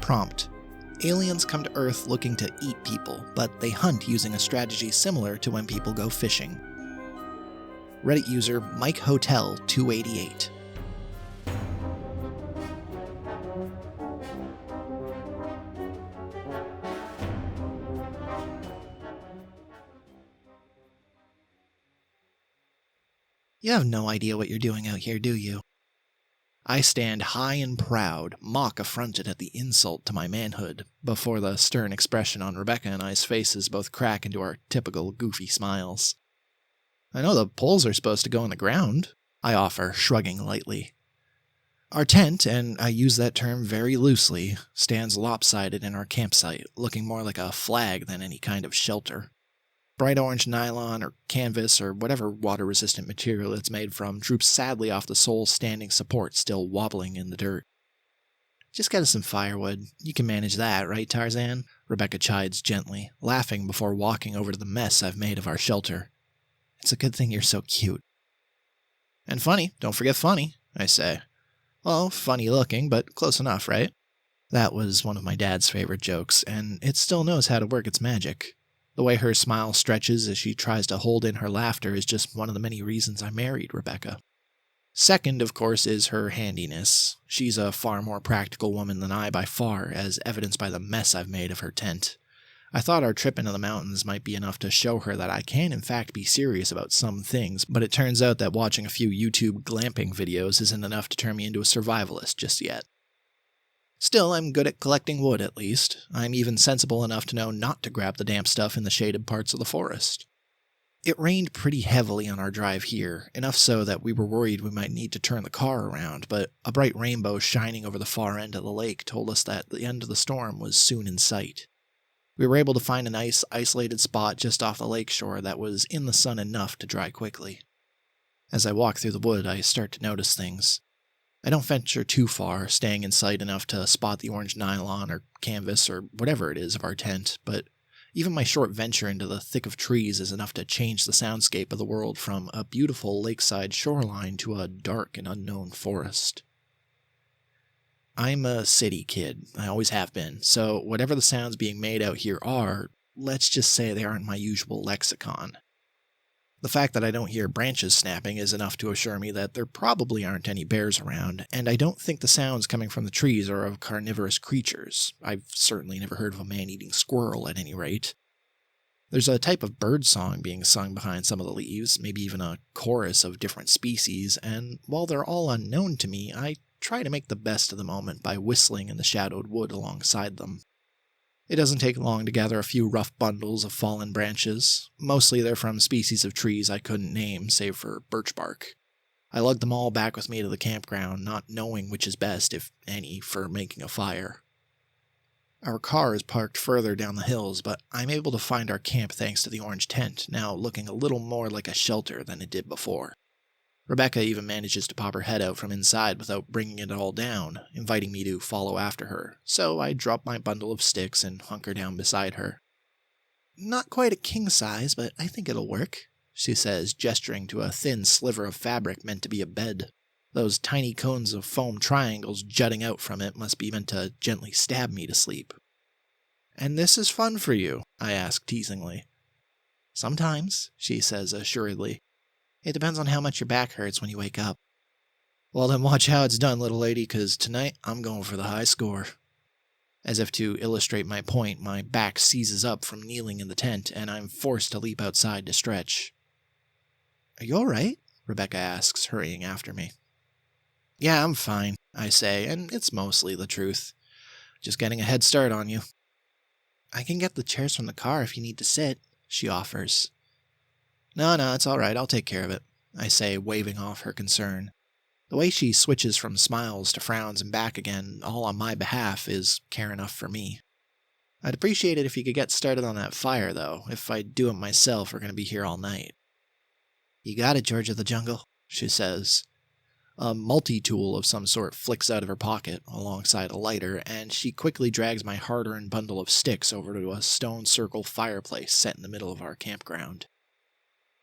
Prompt. Aliens come to Earth looking to eat people, but they hunt using a strategy similar to when people go fishing. Reddit user MikeHotel288. You have no idea what you're doing out here, do you? I stand high and proud, mock affronted at the insult to my manhood, before the stern expression on Rebecca and I's faces both crack into our typical goofy smiles. I know the poles are supposed to go in the ground, I offer, shrugging lightly. Our tent, and I use that term very loosely, stands lopsided in our campsite, looking more like a flag than any kind of shelter. Bright orange nylon or canvas or whatever water-resistant material it's made from droops sadly off the sole standing support still wobbling in the dirt. Just get us some firewood. You can manage that, right, Tarzan? Rebecca chides gently, laughing before walking over to the mess I've made of our shelter. It's a good thing you're so cute. And funny, don't forget funny, I say. Well, funny looking, but close enough, right? That was one of my dad's favorite jokes, and it still knows how to work its magic. The way her smile stretches as she tries to hold in her laughter is just one of the many reasons I married Rebecca. Second, of course, is her handiness. She's a far more practical woman than I by far, as evidenced by the mess I've made of her tent. I thought our trip into the mountains might be enough to show her that I can in fact be serious about some things, but it turns out that watching a few YouTube glamping videos isn't enough to turn me into a survivalist just yet. Still, I'm good at collecting wood, at least. I'm even sensible enough to know not to grab the damp stuff in the shaded parts of the forest. It rained pretty heavily on our drive here, enough so that we were worried we might need to turn the car around, but a bright rainbow shining over the far end of the lake told us that the end of the storm was soon in sight. We were able to find a nice, isolated spot just off the lakeshore that was in the sun enough to dry quickly. As I walk through the wood, I start to notice things. I don't venture too far, staying in sight enough to spot the orange nylon or canvas or whatever it is of our tent, but even my short venture into the thick of trees is enough to change the soundscape of the world from a beautiful lakeside shoreline to a dark and unknown forest. I'm a city kid, I always have been, so whatever the sounds being made out here are, let's just say they aren't my usual lexicon. The fact that I don't hear branches snapping is enough to assure me that there probably aren't any bears around, and I don't think the sounds coming from the trees are of carnivorous creatures. I've certainly never heard of a man-eating squirrel at any rate. There's a type of bird song being sung behind some of the leaves, maybe even a chorus of different species, and while they're all unknown to me, I try to make the best of the moment by whistling in the shadowed wood alongside them. It doesn't take long to gather a few rough bundles of fallen branches. Mostly they're from species of trees I couldn't name, save for birch bark. I lug them all back with me to the campground, not knowing which is best, if any, for making a fire. Our car is parked further down the hills, but I'm able to find our camp thanks to the orange tent, now looking a little more like a shelter than it did before. Rebecca even manages to pop her head out from inside without bringing it all down, inviting me to follow after her, so I drop my bundle of sticks and hunker down beside her. Not quite a king size, but I think it'll work, she says, gesturing to a thin sliver of fabric meant to be a bed. Those tiny cones of foam triangles jutting out from it must be meant to gently stab me to sleep. And this is fun for you? I ask teasingly. Sometimes, she says assuredly. It depends on how much your back hurts when you wake up. Well then watch how it's done, little lady, 'cause tonight I'm going for the high score. As if to illustrate my point, my back seizes up from kneeling in the tent, and I'm forced to leap outside to stretch. Are you alright? Rebecca asks, hurrying after me. Yeah, I'm fine, I say, and it's mostly the truth. Just getting a head start on you. I can get the chairs from the car if you need to sit, she offers. No, it's alright, I'll take care of it, I say, waving off her concern. The way she switches from smiles to frowns and back again, all on my behalf, is care enough for me. I'd appreciate it if you could get started on that fire, though. If I do it myself, we're going to be here all night. You got it, George of the Jungle, she says. A multi-tool of some sort flicks out of her pocket, alongside a lighter, and she quickly drags my hard-earned bundle of sticks over to a stone circle fireplace set in the middle of our campground.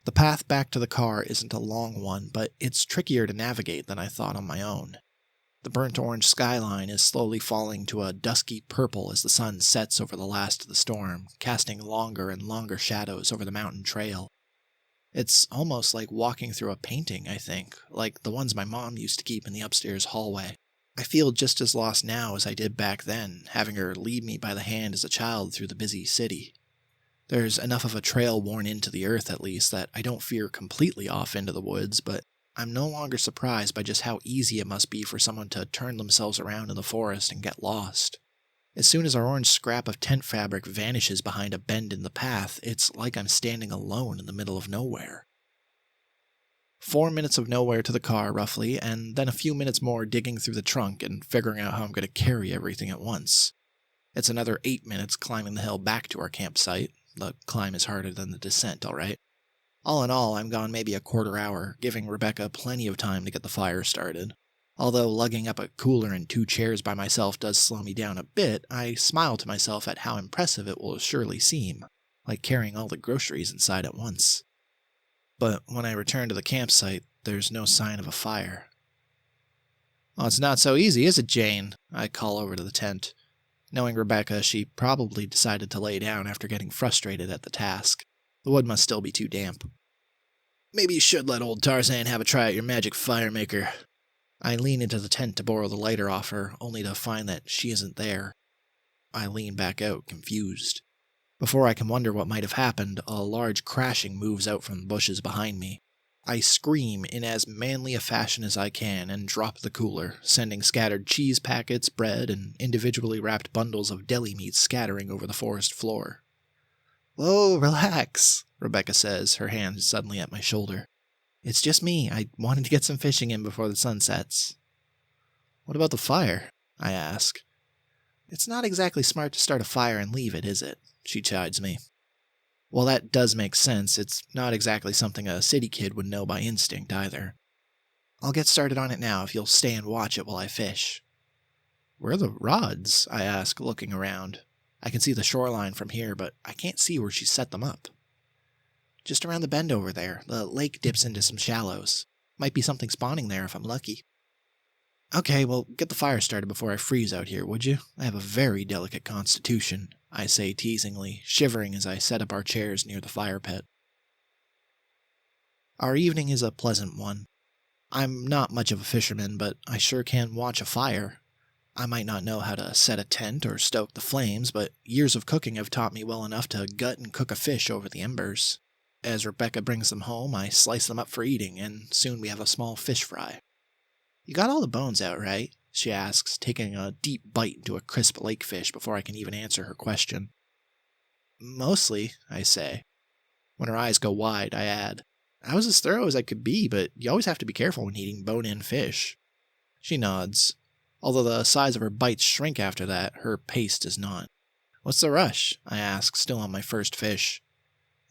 The path back to the car isn't a long one, but it's trickier to navigate than I thought on my own. The burnt orange skyline is slowly falling to a dusky purple as the sun sets over the last of the storm, casting longer and longer shadows over the mountain trail. It's almost like walking through a painting, I think, like the ones my mom used to keep in the upstairs hallway. I feel just as lost now as I did back then, having her lead me by the hand as a child through the busy city. There's enough of a trail worn into the earth, at least, that I don't fear completely off into the woods, but I'm no longer surprised by just how easy it must be for someone to turn themselves around in the forest and get lost. As soon as our orange scrap of tent fabric vanishes behind a bend in the path, it's like I'm standing alone in the middle of nowhere. 4 minutes of nowhere to the car, roughly, and then a few minutes more digging through the trunk and figuring out how I'm going to carry everything at once. It's another 8 minutes climbing the hill back to our campsite. The climb is harder than the descent, all right. All in all, I'm gone maybe a quarter hour, giving Rebecca plenty of time to get the fire started. Although lugging up a cooler and 2 chairs by myself does slow me down a bit, I smile to myself at how impressive it will surely seem, like carrying all the groceries inside at once. But when I return to the campsite, there's no sign of a fire. "Oh, it's not so easy, is it, Jane?" I call over to the tent. Knowing Rebecca, she probably decided to lay down after getting frustrated at the task. The wood must still be too damp. "Maybe you should let old Tarzan have a try at your magic fire maker." I lean into the tent to borrow the lighter off her, only to find that she isn't there. I lean back out, confused. Before I can wonder what might have happened, a large crashing moves out from the bushes behind me. I scream in as manly a fashion as I can and drop the cooler, sending scattered cheese packets, bread, and individually wrapped bundles of deli meat scattering over the forest floor. "Whoa, relax," Rebecca says, her hand suddenly at my shoulder. "It's just me. I wanted to get some fishing in before the sun sets." "What about the fire?" I ask. "It's not exactly smart to start a fire and leave it, is it?" she chides me. Well, that does make sense. It's not exactly something a city kid would know by instinct, either. "I'll get started on it now if you'll stay and watch it while I fish." "Where are the rods?" I ask, looking around. I can see the shoreline from here, but I can't see where she set them up. "Just around the bend over there. The lake dips into some shallows. Might be something spawning there if I'm lucky." "Okay, well, get the fire started before I freeze out here, would you? I have a very delicate constitution," I say teasingly, shivering as I set up our chairs near the fire pit. Our evening is a pleasant one. I'm not much of a fisherman, but I sure can watch a fire. I might not know how to set a tent or stoke the flames, but years of cooking have taught me well enough to gut and cook a fish over the embers. As Rebecca brings them home, I slice them up for eating, and soon we have a small fish fry. "You got all the bones out, right?" she asks, taking a deep bite into a crisp lakefish before I can even answer her question. "Mostly," I say. When her eyes go wide, I add, "I was as thorough as I could be, but you always have to be careful when eating bone-in fish." She nods. Although the size of her bites shrink after that, her pace does not. "What's the rush?" I ask, still on my first fish.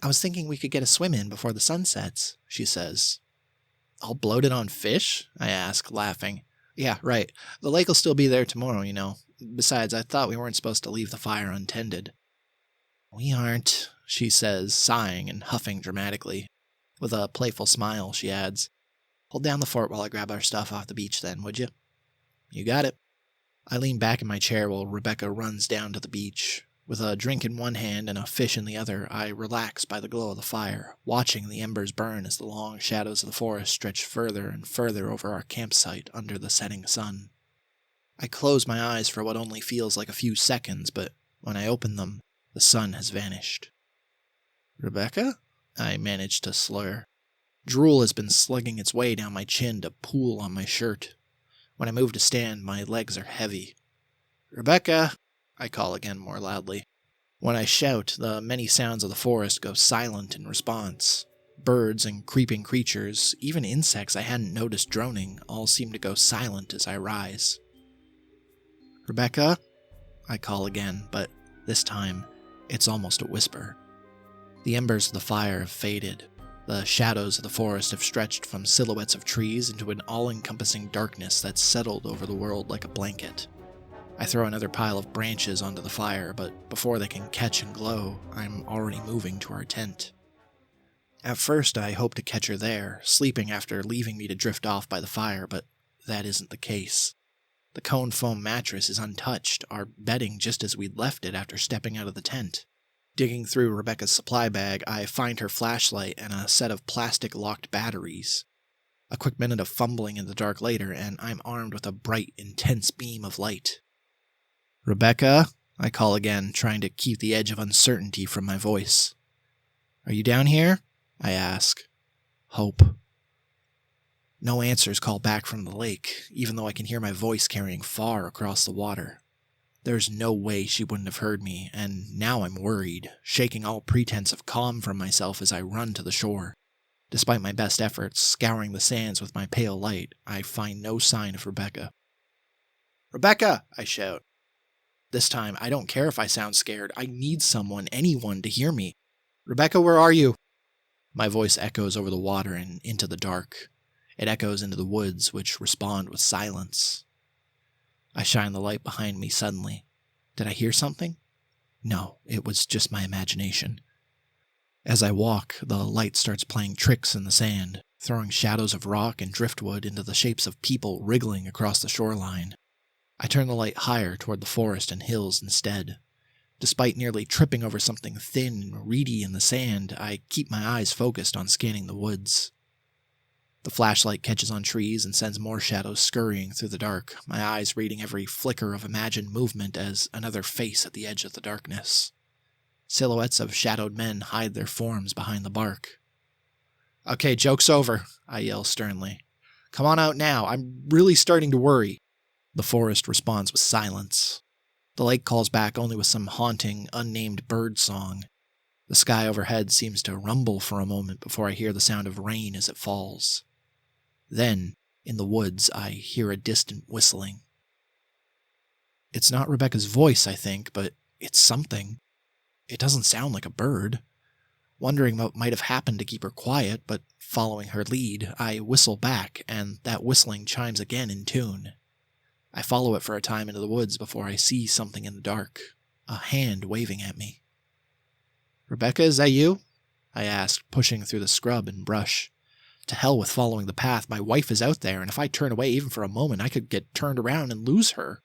"I was thinking we could get a swim in before the sun sets," she says. "All bloated on fish?" I ask, laughing. "Yeah, right. The lake will still be there tomorrow, you know. Besides, I thought we weren't supposed to leave the fire untended." "We aren't," she says, sighing and huffing dramatically. With a playful smile, she adds, "Hold down the fort while I grab our stuff off the beach then, would you?" "You got it." I lean back in my chair while Rebecca runs down to the beach. With a drink in one hand and a fish in the other, I relax by the glow of the fire, watching the embers burn as the long shadows of the forest stretch further and further over our campsite under the setting sun. I close my eyes for what only feels like a few seconds, but when I open them, the sun has vanished. "Rebecca?" I manage to slur. Drool has been slugging its way down my chin to pool on my shirt. When I move to stand, my legs are heavy. "Rebecca!" I call again more loudly. When I shout, the many sounds of the forest go silent in response. Birds and creeping creatures, even insects I hadn't noticed droning, all seem to go silent as I rise. "Rebecca?" I call again, but this time, it's almost a whisper. The embers of the fire have faded. The shadows of the forest have stretched from silhouettes of trees into an all-encompassing darkness that's settled over the world like a blanket. I throw another pile of branches onto the fire, but before they can catch and glow, I'm already moving to our tent. At first, I hope to catch her there, sleeping after leaving me to drift off by the fire, but that isn't the case. The cone foam mattress is untouched, our bedding just as we'd left it after stepping out of the tent. Digging through Rebecca's supply bag, I find her flashlight and a set of plastic-locked batteries. A quick minute of fumbling in the dark later, and I'm armed with a bright, intense beam of light. "Rebecca?" I call again, trying to keep the edge of uncertainty from my voice. "Are you down here?" I ask. Hope. No answers call back from the lake, even though I can hear my voice carrying far across the water. There's no way she wouldn't have heard me, and now I'm worried, shaking all pretense of calm from myself as I run to the shore. Despite my best efforts, scouring the sands with my pale light, I find no sign of Rebecca. "Rebecca!" I shout. This time, I don't care if I sound scared. I need someone, anyone, to hear me. "Rebecca, where are you?" My voice echoes over the water and into the dark. It echoes into the woods, which respond with silence. I shine the light behind me suddenly. Did I hear something? No, it was just my imagination. As I walk, the light starts playing tricks in the sand, throwing shadows of rock and driftwood into the shapes of people wriggling across the shoreline. I turn the light higher toward the forest and hills instead. Despite nearly tripping over something thin and reedy in the sand, I keep my eyes focused on scanning the woods. The flashlight catches on trees and sends more shadows scurrying through the dark, my eyes reading every flicker of imagined movement as another face at the edge of the darkness. Silhouettes of shadowed men hide their forms behind the bark. "Okay, joke's over," I yell sternly. "Come on out now, I'm really starting to worry." The forest responds with silence. The lake calls back only with some haunting, unnamed bird song. The sky overhead seems to rumble for a moment before I hear the sound of rain as it falls. Then, in the woods, I hear a distant whistling. It's not Rebecca's voice, I think, but it's something. It doesn't sound like a bird. Wondering what might have happened to keep her quiet, but following her lead, I whistle back, and that whistling chimes again in tune. I follow it for a time into the woods before I see something in the dark, a hand waving at me. "Rebecca, is that you?" I asked, pushing through the scrub and brush. To hell with following the path, my wife is out there, and if I turn away even for a moment, I could get turned around and lose her.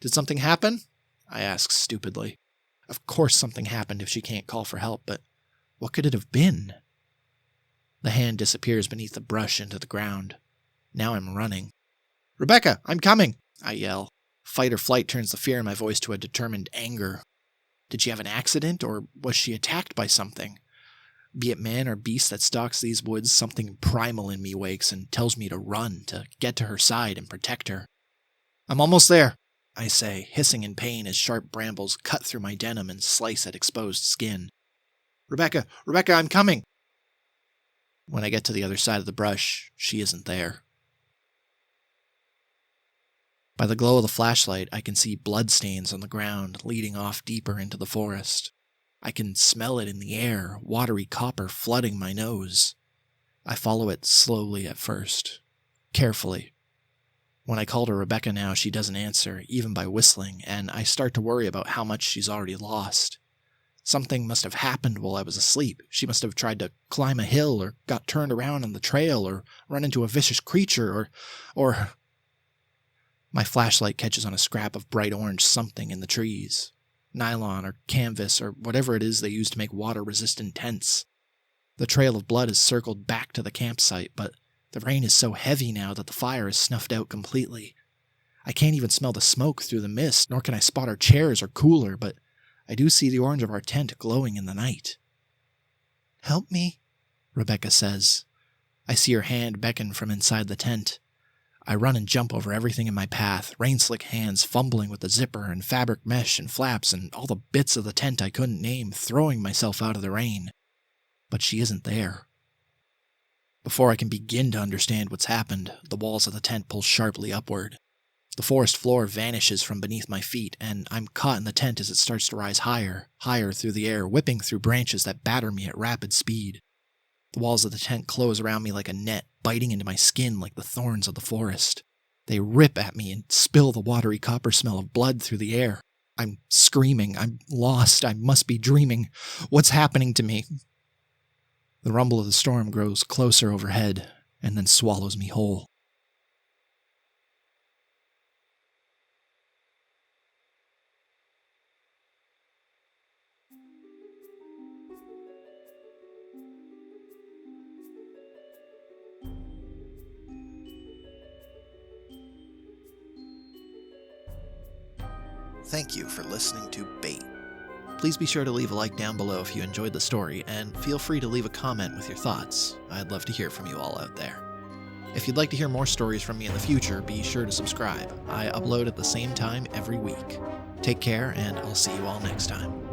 "Did something happen?" I asked stupidly. Of course something happened if she can't call for help, but what could it have been? The hand disappears beneath the brush into the ground. Now I'm running. "Rebecca, I'm coming!" I yell. Fight or flight turns the fear in my voice to a determined anger. Did she have an accident, or was she attacked by something? Be it man or beast that stalks these woods, something primal in me wakes and tells me to run, to get to her side and protect her. "I'm almost there," I say, hissing in pain as sharp brambles cut through my denim and slice at exposed skin. Rebecca, I'm coming!" When I get to the other side of the brush, she isn't there. By the glow of the flashlight, I can see bloodstains on the ground leading off deeper into the forest. I can smell it in the air, watery copper flooding my nose. I follow it slowly at first, carefully. When I call to Rebecca now, she doesn't answer, even by whistling, and I start to worry about how much she's already lost. Something must have happened while I was asleep. She must have tried to climb a hill, or got turned around on the trail, or run into a vicious creature, or... My flashlight catches on a scrap of bright orange something in the trees. Nylon or canvas or whatever it is they use to make water-resistant tents. The trail of blood has circled back to the campsite, but the rain is so heavy now that the fire is snuffed out completely. I can't even smell the smoke through the mist, nor can I spot our chairs or cooler, but I do see the orange of our tent glowing in the night. "Help me," Rebecca says. I see her hand beckon from inside the tent. I run and jump over everything in my path, rain-slick hands fumbling with the zipper and fabric mesh and flaps and all the bits of the tent I couldn't name, throwing myself out of the rain. But she isn't there. Before I can begin to understand what's happened, the walls of the tent pull sharply upward. The forest floor vanishes from beneath my feet, and I'm caught in the tent as it starts to rise higher, higher through the air, whipping through branches that batter me at rapid speed. The walls of the tent close around me like a net, biting into my skin like the thorns of the forest. They rip at me and spill the watery copper smell of blood through the air. I'm screaming. I'm lost. I must be dreaming. What's happening to me? The rumble of the storm grows closer overhead and then swallows me whole. Thank you for listening to Bait. Please be sure to leave a like down below if you enjoyed the story, and feel free to leave a comment with your thoughts. I'd love to hear from you all out there. If you'd like to hear more stories from me in the future, be sure to subscribe. I upload at the same time every week. Take care, and I'll see you all next time.